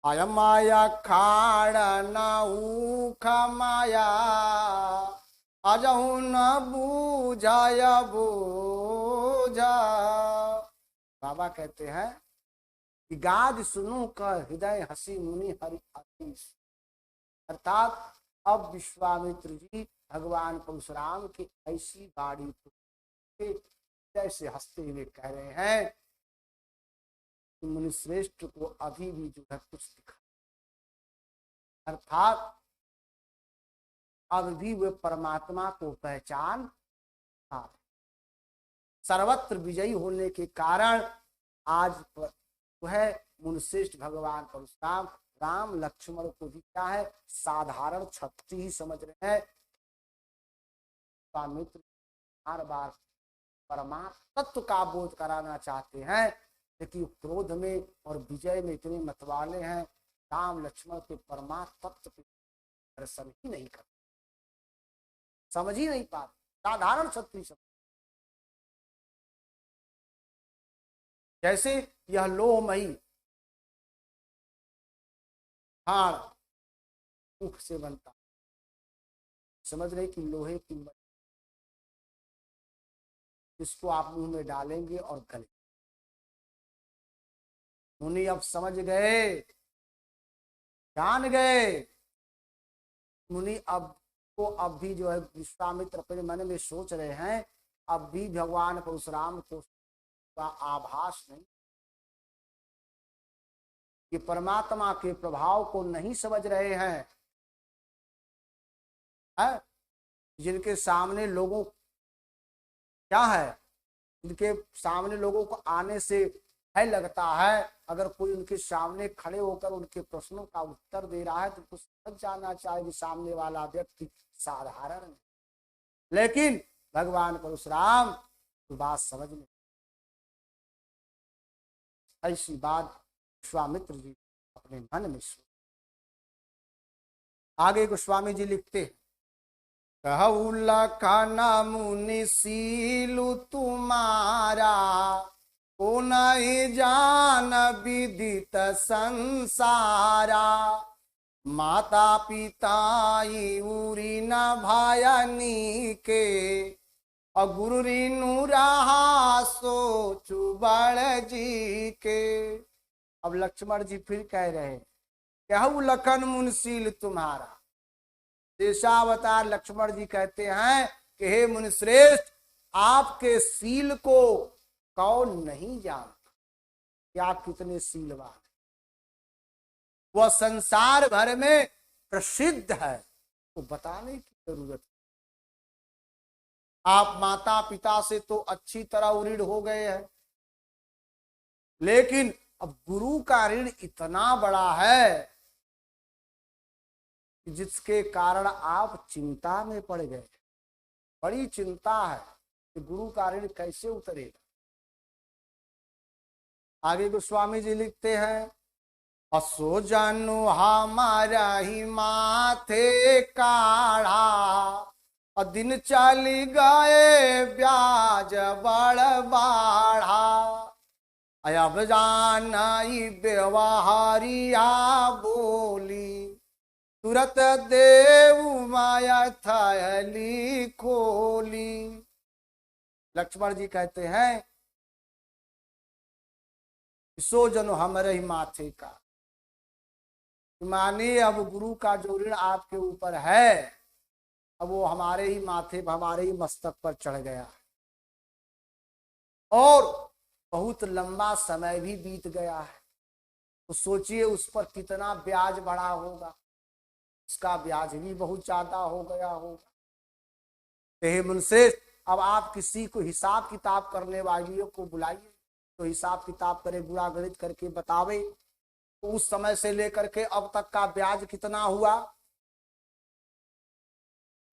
आय माया खाड़ नऊख माया अजहु न बूझाय बूझा। बाबा कहते हैं कि गाद सुनो का हृदय हसी मुनि हरि आशीष, अर्थात अब विश्वामित्र जी भगवान परशुराम की ऐसी बाड़ी जैसे हंसते हुए कह रहे हैं कि मुनि श्रेष्ठ को अभी भी जो है कुछ दिखा, अर्थात अब भी वे परमात्मा को पहचान पा रहे। सर्वत्र विजयी होने के कारण आज वह मुनिश्रेष्ठ भगवान परशुराम राम लक्ष्मण को भी क्या है, साधारण क्षत्रिय ही समझ रहे हैं। स्वामित्र बार बार परमात्मा तत्व का बोध कराना चाहते हैं, लेकिन क्रोध में और विजय में इतने मतवाले हैं, राम लक्ष्मण के परमात्मा तत्व के दर्शन ही नहीं करते, समझ ही नहीं पाते, साधारण क्षत्रिय समझ। जैसे यह लोहमयी हाड़ मुख से बनता, समझ रहे कि लोहे की इसको आप मुंह में डालेंगे और गले। मुनि अब समझ गए, जान गए। मुनि अब को अब भी जो है विश्वामित्र अपने मन में सोच रहे हैं, अब भी भगवान परशुराम को का आभास नहीं, ये परमात्मा के प्रभाव को नहीं समझ रहे हैं, है? जिनके सामने लोगों क्या है, जिनके सामने लोगों को आने से भय लगता है, अगर कोई उनके सामने खड़े होकर उनके प्रश्नों का उत्तर दे रहा है तो कुछ समझ जाना चाहिए कि सामने वाला व्यक्ति साधारण है। लेकिन भगवान परशुराम तो बात समझ में, ऐसी बात विश्वामित्र जी अपने मन में सोच। आगे गोस्वामी जी लिखते हैं, कहु लखन मुनि सीलु तुम्हारा को नहीं जान विदित संसारा माता पिता उरी न भायनी के अगुरु रीनु रहा सोचु बड़ जी के। अब लक्ष्मण जी फिर कह रहे हैं, कहु लखन मुनिशील तुम्हारा। शेषावतार लक्ष्मण जी कहते हैं कि हे मुनिश्रेष्ठ, आपके शील को कौन नहीं जानता कि आप कितने शीलवान हैं, वह संसार भर में प्रसिद्ध है, तो बताने की जरूरत है। आप माता पिता से तो अच्छी तरह ऋण हो गए हैं, लेकिन अब गुरु का ऋण इतना बड़ा है जिसके कारण आप चिंता में पड़ गए। बड़ी चिंता है कि गुरु का ऋण कैसे उतरेगा। आगे गोस्वामी जी लिखते हैं, असो जनु हमारा ही माथे काढ़ा, और दिन चली गए ब्याज बड़ बाढ़ा। अब जानाई व्यवहारिया बोली, तुरत देव माया थैली खोली। लक्ष्मण जी कहते हैं, सो जनो हमारे ही माथे का, मानिए अब गुरु का जो ऋण आपके ऊपर है, अब वो हमारे ही माथे, हमारे ही मस्तक पर चढ़ गया, और बहुत लंबा समय भी बीत गया है। तो सोचिए उस पर कितना ब्याज बढ़ा होगा, उसका ब्याज भी बहुत ज्यादा हो गया होगा। हे मुंशी, अब आप किसी को हिसाब किताब करने वालियों को बुलाइए, तो हिसाब किताब करे, गुणा गणित करके बतावे तो उस समय से लेकर के अब तक का ब्याज कितना हुआ,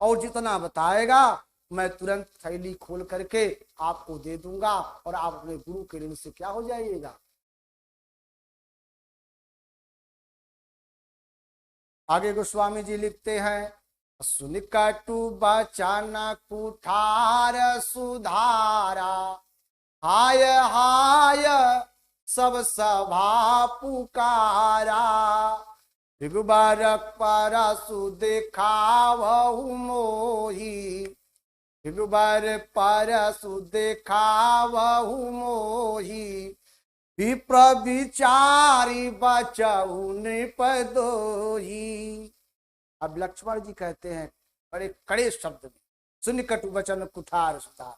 और जितना बताएगा मैं तुरंत थैली खोल करके आपको दे दूंगा, और आप अपने गुरु के ऋण से क्या हो जाइएगा। आगे गोस्वामी जी लिखते हैं, सुन कटु बचन कुठार सुधारा, हाय हाय सब सभा पुकारा। रघुबर परसु दिखावहु मोही, रघुबर परसु दिखावहु मोही। विप्र विचारी बचहु नृपदोही। अब लक्ष्मण जी कहते हैं बड़े कड़े शब्द में, सुन कटु वचन कुठार सुधार।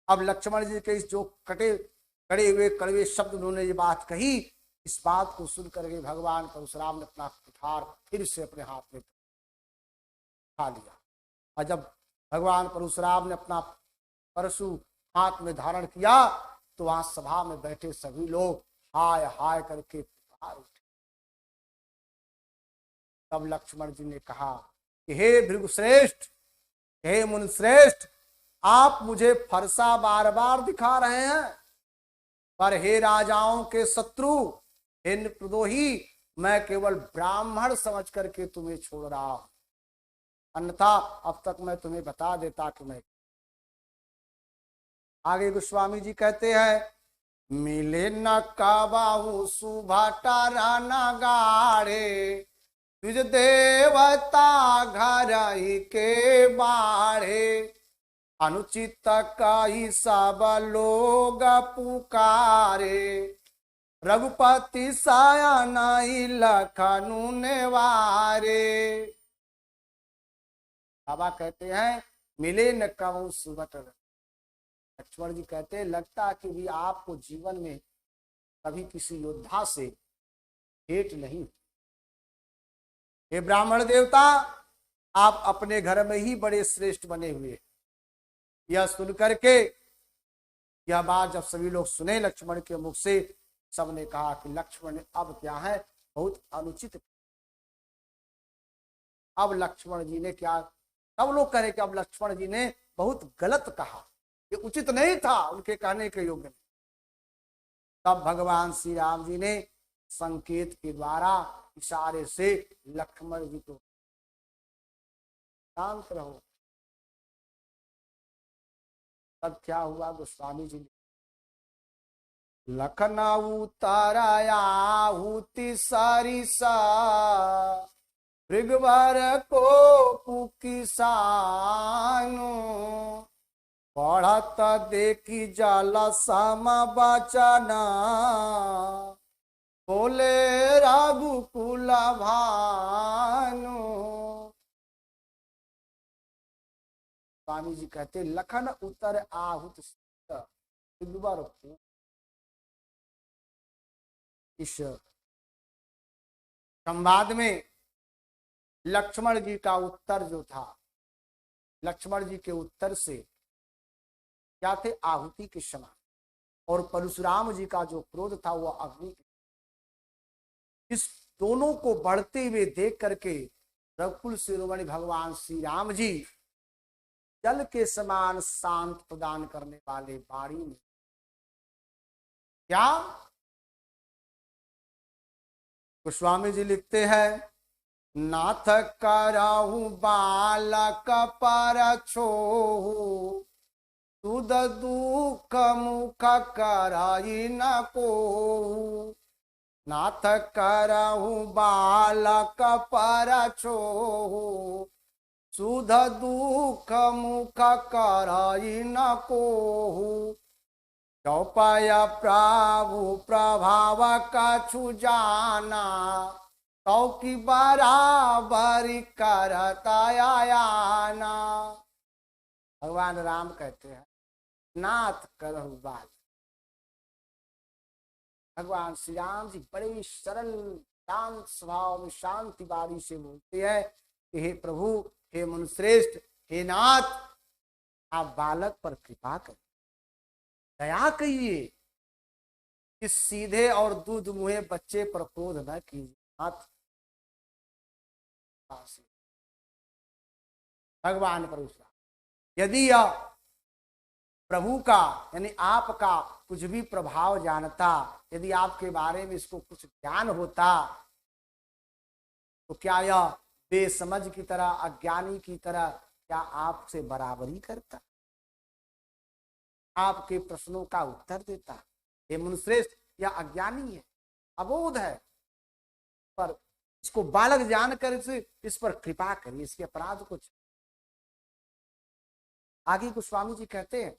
अब लक्ष्मण जी के इस जो कड़े हुए कड़वे शब्द उन्होंने ये बात कही, इस बात को सुन करके भगवान परशुराम ने अपना कुठार फिर से अपने हाथ में उठा लिया। और जब भगवान परशुराम ने अपना परशु हाथ में धारण किया, तो वहां सभा में बैठे सभी लोग हाय हाय करके पुकार उठे। तब लक्ष्मण जी ने कहा कि हे भृगुश्रेष्ठ, हे मुनिश्रेष्ठ, आप मुझे फरसा बार बार दिखा रहे हैं, पर हे राजाओं के शत्रु, हे नृपद्रोही, मैं केवल ब्राह्मण समझ करके तुम्हें छोड़ रहा हूं, अन्यथा अब तक मैं तुम्हें बता देता कि मैं। आगे गोस्वामी जी कहते हैं, मिले न काबाहू सुभाटर न गाढ़े, तुझ देवता घर ही के बाढ़े। अनुचित कही सब लोग पुकारे, रघुपति सायन लखनु नेवारे। बाबा कहते हैं, मिले न कबहू सुभटर। लक्ष्मण जी कहते हैं, लगता कि भी आपको जीवन में कभी किसी योद्धा से भेंट नहीं। हे ब्राह्मण देवता, आप अपने घर में ही बड़े श्रेष्ठ बने हुए। यह सुन करके, यह बात जब सभी लोग सुने लक्ष्मण के मुख से, सबने कहा कि लक्ष्मण ने अब क्या है, बहुत अनुचित। अब लक्ष्मण जी ने क्या, सब लोग कहे कि अब लक्ष्मण जी ने बहुत गलत कहा, ये उचित नहीं था, उनके कहने के योग्य नहीं। तब भगवान श्री राम जी ने संकेत के द्वारा इशारे से लक्ष्मण जी को, शांत रहो। तब क्या हुआ, गोस्वामी जी ने, लखनऊ तरायाहुति सरिसा, भृगवर को पुकिसानु। पढ़त देखी जल सम बचना, बोले रघुकुल भानु। स्वामी जी कहते, लखन उतर आहुत भृगवर को। इस संवाद में लक्ष्मण जी का उत्तर जो था, लक्ष्मण जी के उत्तर से क्या थे, आहुति के समान, और परशुराम जी का जो क्रोध था वो अग्नि के। इस दोनों को बढ़ते हुए देख करके रघुकुल शिरोमणि भगवान श्री राम जी जल के समान शांत प्रदान करने वाले वाणी में क्या गोस्वामी जी लिखते हैं, नाथ कराहू बालक पर छोहू, सुध दुख मुख कराई न को। नाथ करहु बालक पर छोहू, सुध दुख मुख कराई न कोहू। चौपाय प्रभु प्रभाव कछु जाना, तो की बराबरी करता आयाना। भगवान राम कहते हैं, नाथ करहु बाल। भगवान श्री राम जी बड़े सरल शांत स्वभाव में शांति वाणी से बोलते हैं कि हे प्रभु, हे मुनिश्रेष्ठ, हे नाथ, आप बालक पर कृपा करिए, दया करिए, इस सीधे और दूध मुहे बच्चे पर क्रोध न कीजिए। नाथ भगवान पर यदि प्रभु का यानी आपका कुछ भी प्रभाव जानता, यदि आपके बारे में इसको कुछ ज्ञान होता, तो क्या यह बेसमझ की तरह, अज्ञानी की तरह क्या आपसे बराबरी करता, आपके प्रश्नों का उत्तर देता? हे मुनिश्रेष्ठ, यह अज्ञानी है, अबोध है, पर इसको बालक जानकर इस पर कृपा करिए, इसके अपराध को। आगे गोस्वामी जी कहते हैं,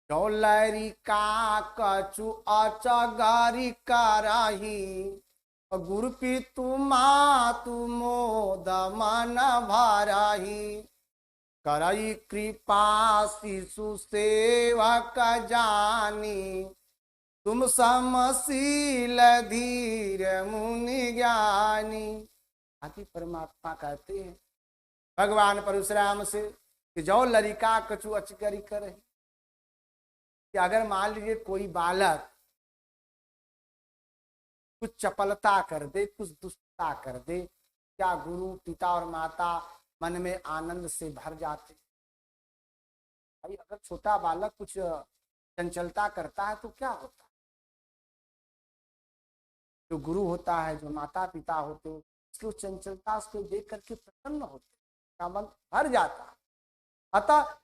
डोलरी का कछु अचगारी कराही, गुरुपी तुमा तुमो दमन भराही। करई कृपा शिशु सेवक जानी, तुम समशील धीर मुनि ज्ञानी। आदि परमात्मा कहते हैं भगवान परशुराम से कि जो लड़का कछु अचगरी करे, कि अगर मान लीजिए कोई बालक कुछ चपलता कर दे, कुछ दुष्टता कर दे, क्या गुरु पिता और माता मन में आनंद से भर जाते? भाई अगर छोटा बालक कुछ चंचलता करता है तो क्या होता है? जो गुरु होता है, जो माता पिता होते हैं, उसकी चंचलता उसको देख करके प्रसन्न होते, का मन भर जाता है। अतः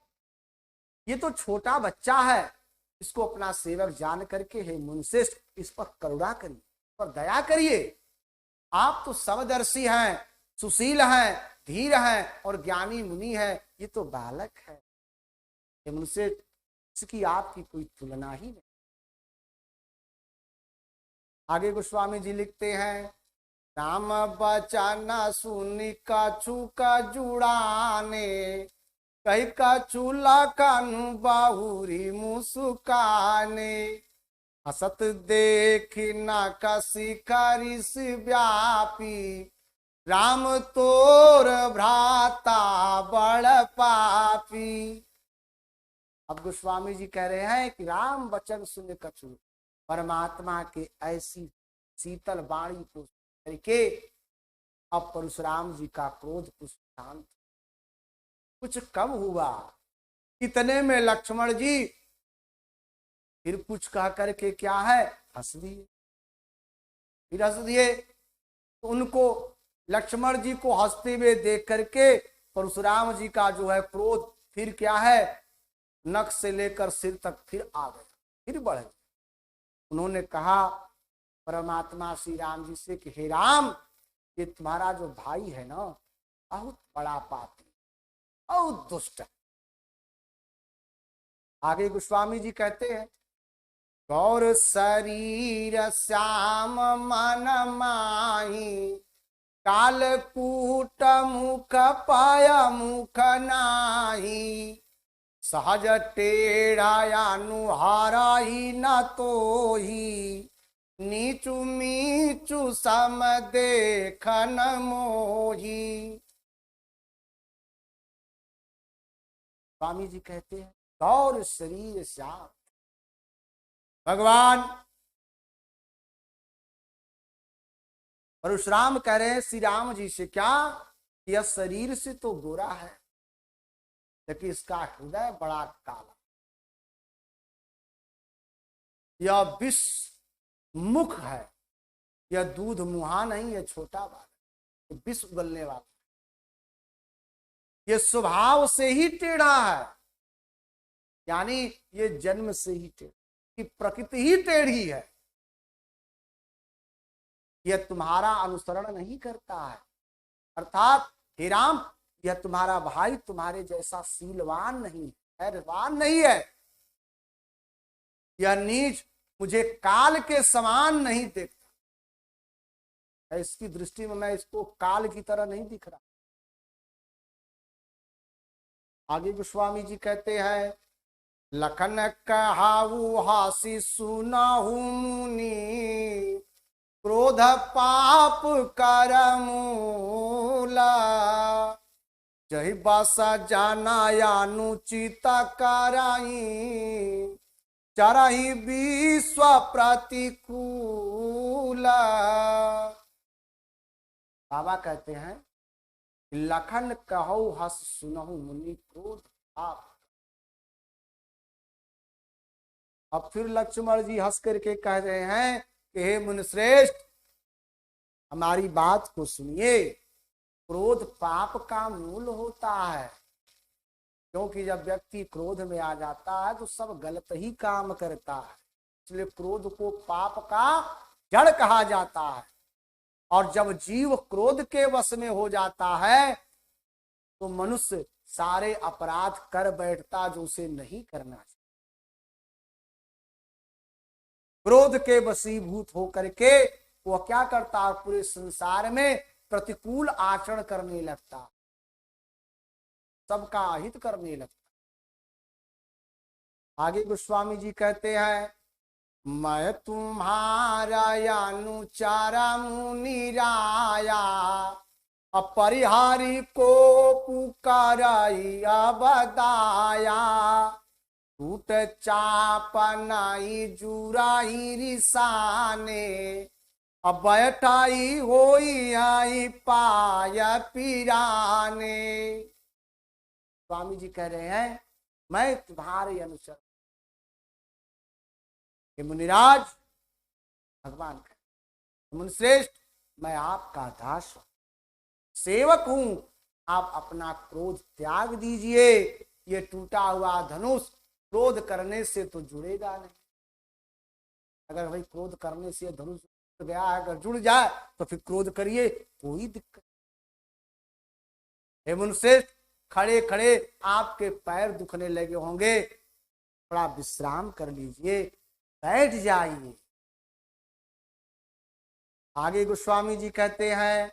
ये तो छोटा बच्चा है, इसको अपना सेवक जान करके हे मुनिश्रेष्ठ, इस पर करुणा करिए, पर दया करिए। आप तो समदर्शी हैं, सुशील हैं, धीर हैं और ज्ञानी मुनि है, ये तो बालक है। हे मुनिश्रेष्ठ, इसकी आपकी कोई तुलना ही नहीं। आगे गोस्वामी जी लिखते हैं, राम बचन सुनि कछु का जुड़ाने, कही कछु लखनु बहुरी मुस्काने। हसत देख न कसी करिस व्यापी, राम तोर भ्राता बड़ पापी। अब गोस्वामी जी कह रहे हैं कि राम वचन सुन कछु, परमात्मा के ऐसी शीतल वाणी को करके अब परशुराम जी का क्रोध कुछ शांत, कुछ कम हुआ। इतने में लक्ष्मण जी फिर कुछ कह करके क्या है, हंस दिए, फिर हंस दिए। तो उनको लक्ष्मण जी को हंसते हुए देख करके परशुराम जी का जो है क्रोध फिर क्या है, नख से लेकर सिर तक फिर आ गया, फिर बढ़ गया। उन्होंने कहा परमात्मा श्री राम जी से कि हे राम, ये तुम्हारा जो भाई है ना, बहुत बड़ा पापी, बहुत दुष्ट है। आगे गोस्वामी जी कहते हैं, गौर शरीर श्याम मन माही, कालकूट मुख पाय मुख नाही। सहज टेढ़ा नुहारा ही न तो ही, नीचू मीचू सम देखन मोही। स्वामी जी कहते हैं, गौर शरीर श्याम, भगवान परशुराम कह रहे हैं श्री राम जी से क्या, यह शरीर से तो गोरा है, लेकिन इसका हृदय बड़ा काला, यह विष मुख है, यह दूध मुहा नहीं, यह छोटा बालक, ये विष उगलने वाला, ये स्वभाव से ही टेढ़ा है, यानी ये जन्म से ही टेढ़ा, कि प्रकृति ही टेढ़ी है, यह तुम्हारा अनुसरण नहीं करता है। अर्थात हे राम, यह तुम्हारा भाई तुम्हारे जैसा शीलवान नहीं, धैर्यवान नहीं है, यह नीच मुझे काल के समान नहीं देखता, इसकी दृष्टि में मैं इसको काल की तरह नहीं दिख रहा। आगे गोस्वामी जी कहते हैं, लखन कहाऊ हासी सुनाहु मुनि, क्रोध पाप कर मूला, जही बासा जाना अनुचित कराई, चरही विश्व प्रतिकूला। बाबा कहते हैं, लखन कहु हस सुनहु मुनि, क्रोध पाप। अब फिर लक्ष्मण जी हंस करके कह रहे हैं कि हे मुनिश्रेष्ठ, हमारी बात को सुनिए, क्रोध पाप का मूल होता है, क्योंकि जब व्यक्ति क्रोध में आ जाता है तो सब गलत ही काम करता है, इसलिए क्रोध को पाप का जड़ कहा जाता है। और जब जीव क्रोध के वश में हो जाता है तो मनुष्य सारे अपराध कर बैठता जो उसे नहीं करना चाहिए। क्रोध के वशीभूत होकर के वह क्या करता है, पूरे संसार में प्रतिकूल आचरण करने लगता, सबका अहित करने लगता। आगे गोस्वामी जी कहते हैं, मैं तुम्हारा अनुचारा मुनिराया, अपरिहारी को पुकाराया बदाया, टूट चाप नाई जुराई रिसाने, अब बैठाई होई आई पाया पिराने। स्वामी जी कह रहे हैं, मैं तुम्हारे अनुसार, मुनिराज भगवान का मुनिश्रेष्ठ, मैं आपका दास हूं, सेवक हूं, आप अपना क्रोध त्याग दीजिए। ये टूटा हुआ धनुष क्रोध करने से तो जुड़ेगा नहीं, अगर भाई क्रोध करने से धनुष गया है, अगर जुड़ जाए तो फिर क्रोध करिए, कोई दिक्कत। हे मुनिश्रेष्ठ, खड़े खड़े आपके पैर दुखने लगे होंगे, थोड़ा विश्राम कर लीजिए, बैठ जाइए। आगे गोस्वामी जी कहते हैं,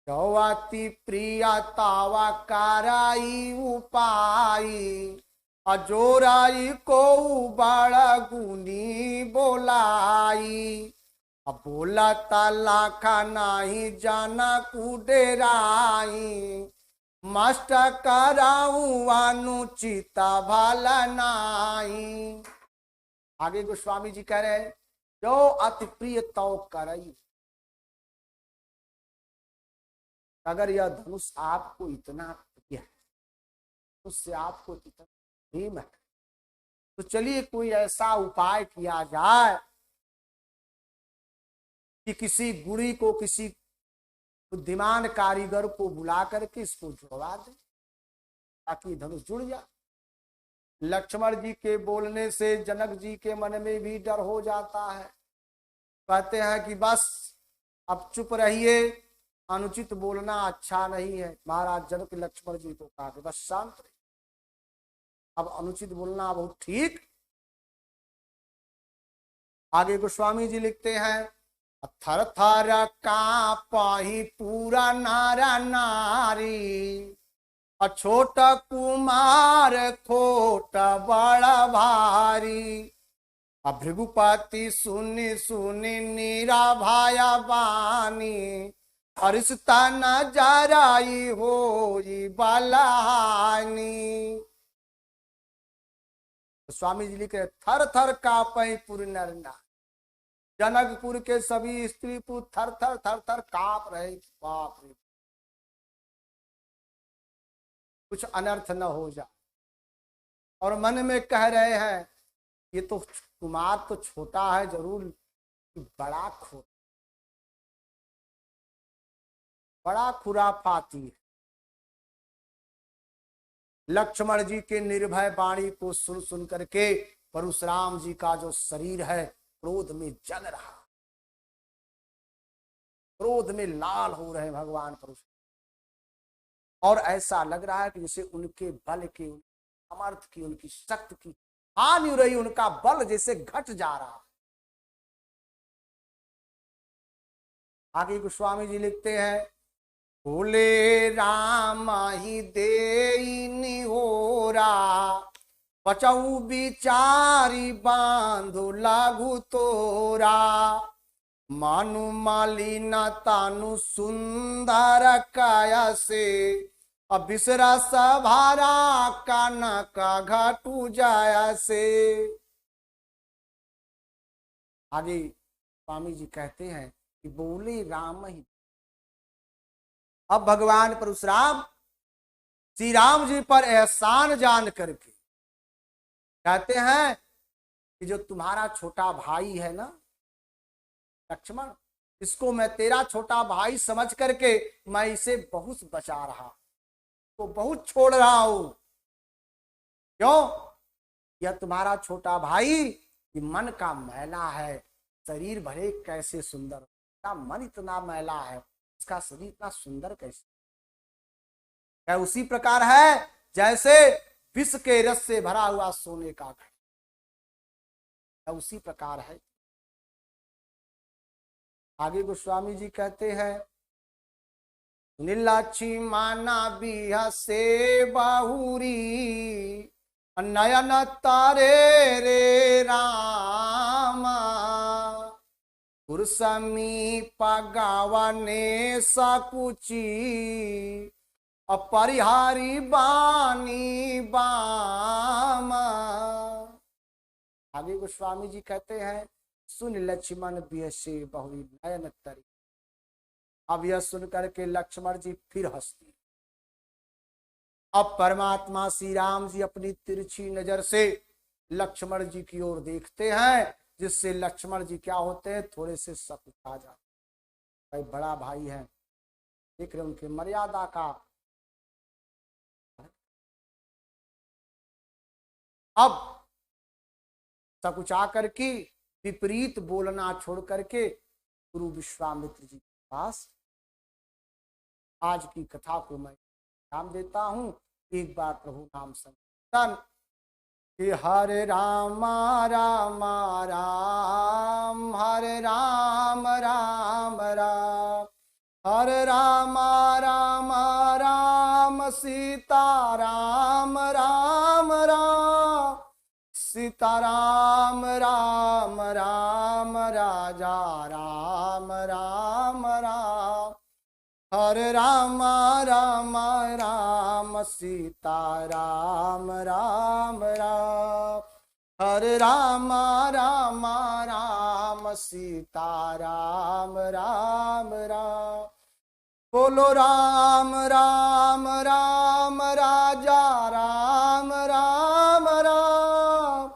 चौवाती प्रिया तावा काराई उपाई, अजोराई को बड़ा गुनी बोलाई, अब बोला ताला का नाही जाना कुडेराई, मास्टर कराऊ अनुचिता भला नाई। आगे गोस्वामी जी कह रहे हैं, जो अति प्रिय तो करई, अगर यह धनुष आपको इतना प्रिय है, उससे आपको इतना प्रेम है, तो चलिए कोई ऐसा उपाय किया जाए कि किसी गुड़ी को, किसी बुद्धिमान कारीगर को बुला करके इसको जुड़वा दे, ताकि धनुष जुड़ जाए। लक्ष्मण जी के बोलने से जनक जी के मन में भी डर हो जाता है, कहते हैं कि बस अब चुप रहिए, अनुचित बोलना अच्छा नहीं है। महाराज जनक लक्ष्मण जी को कहा कि बस शांत रहिए, अब अनुचित बोलना बहुत ठीक। आगे गोस्वामी जी लिखते हैं, थर थर कांपहि पूरा नारा नारी, छोट कुमार खोट बड़ा भारी, भृगुपति सुनि सुनि नीरा भाया बानी, अरिष्टा न जराई होई बलहानी। स्वामी जी लिखे, थर थर कांपहि पुर नर नारी, जनकपुर के सभी स्त्री पुरुष थर थर थर थर कांप रहे, बाप रे, कुछ अनर्थ न हो जाए। और मन में कह रहे हैं, ये तो कुमार तो छोटा है जरूर, बड़ा खोटा, बड़ा खुराफाती है। लक्ष्मण जी के निर्भय वाणी को सुन सुन करके परशुराम जी का जो शरीर है क्रोध में जल रहा, क्रोध में लाल हो रहे भगवान परशुराम, और ऐसा लग रहा है कि जैसे उनके बल के, सामर्थ्य की, उनकी शक्ति की हानि हो रही, उनका बल जैसे घट जा रहा। आगे गोस्वामी जी लिखते हैं, बोले राम ही दे निहोरा, बचऊ बिचारी बांधो लागू तोरा, मानु मालिना तानु सुंदर काया से, अब बिसरा सभारा काना का घाटू जाया से। आगे स्वामी जी कहते हैं कि बोले राम ही। अब भगवान परशुराम श्री राम जी पर एहसान जान करके कहते हैं कि जो तुम्हारा छोटा भाई है ना लक्ष्मण, इसको मैं तेरा छोटा भाई समझ करके मैं इसे बहुत बचा रहा, तो बहुत छोड़ रहा हूं। क्यों? यह तुम्हारा छोटा भाई ये मन का मैला है, शरीर भले कैसे सुंदर, इसका मन इतना मैला है, इसका शरीर इतना सुंदर कैसे? क्या उसी प्रकार है जैसे विष के रस से भरा हुआ सोने का घर, क्या उसी प्रकार है। आगे गोस्वामी जी कहते हैं, नीलाक्षी माना बिहा से बाहुरी, नयन तारे रे रामा, पुरसमी पगावने सकुची, अपरिहारी बानी बामा। आगे गोस्वामी जी कहते हैं, सुन लक्ष्मण बिहसे बहुरी नयन तरी। अब यह सुनकर के लक्ष्मण जी फिर हंसते। अब परमात्मा श्री राम जी अपनी तिरछी नजर से लक्ष्मण जी की ओर देखते हैं, जिससे लक्ष्मण जी क्या होते हैं, थोड़े से सकुचा जाते। भाई बड़ा भाई है, देख रहे उनके मर्यादा का। अब सकुचा करके विपरीत बोलना छोड़ करके गुरु विश्वामित्र जी के पास आज की कथा को मैं नाम देता हूं। एक बार प्रभु नाम संकीर्तन कि हरे राम राम राम, हरे राम राम राम, हरे राम राम राम, सीता राम राम राम, सीता राम राम राम, राजा राम राम राम, हरे राम राम राम, सीता राम राम राम, हरे राम राम राम, सीता राम राम राम। बोलो राम राम राम, राजा राम राम राम,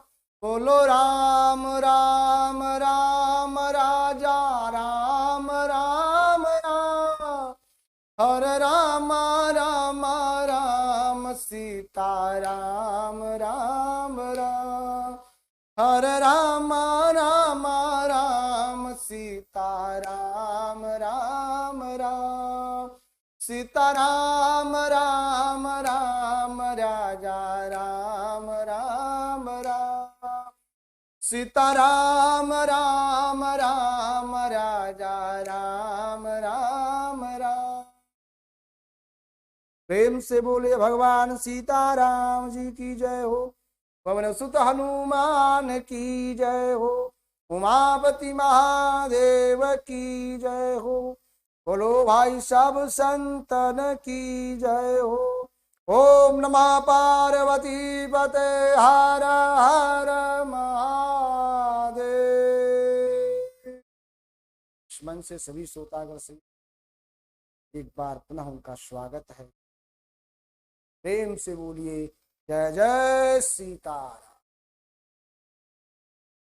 बोलो राम राम राम, राजा राम राम राम, हरे राम राम राम, सीता राम राम राम, हरे राम राम राम, सीता राम राम राम, सीता राम राम राम, राजा राम राम राम, सीता राम राम राम, राजा राम राम राम। प्रेम से बोले भगवान सीताराम जी की जय हो। पवन सुत हनुमान की जय हो। उमापति महादेव की जय हो। बोलो भाई सब संतन की जय हो। ओम नमः पार्वती पते हर हर महादेव। मन से सभी श्रोतागण से एक बार पुनः उनका स्वागत है। प्रेम से बोलिए जय जय सीताराम।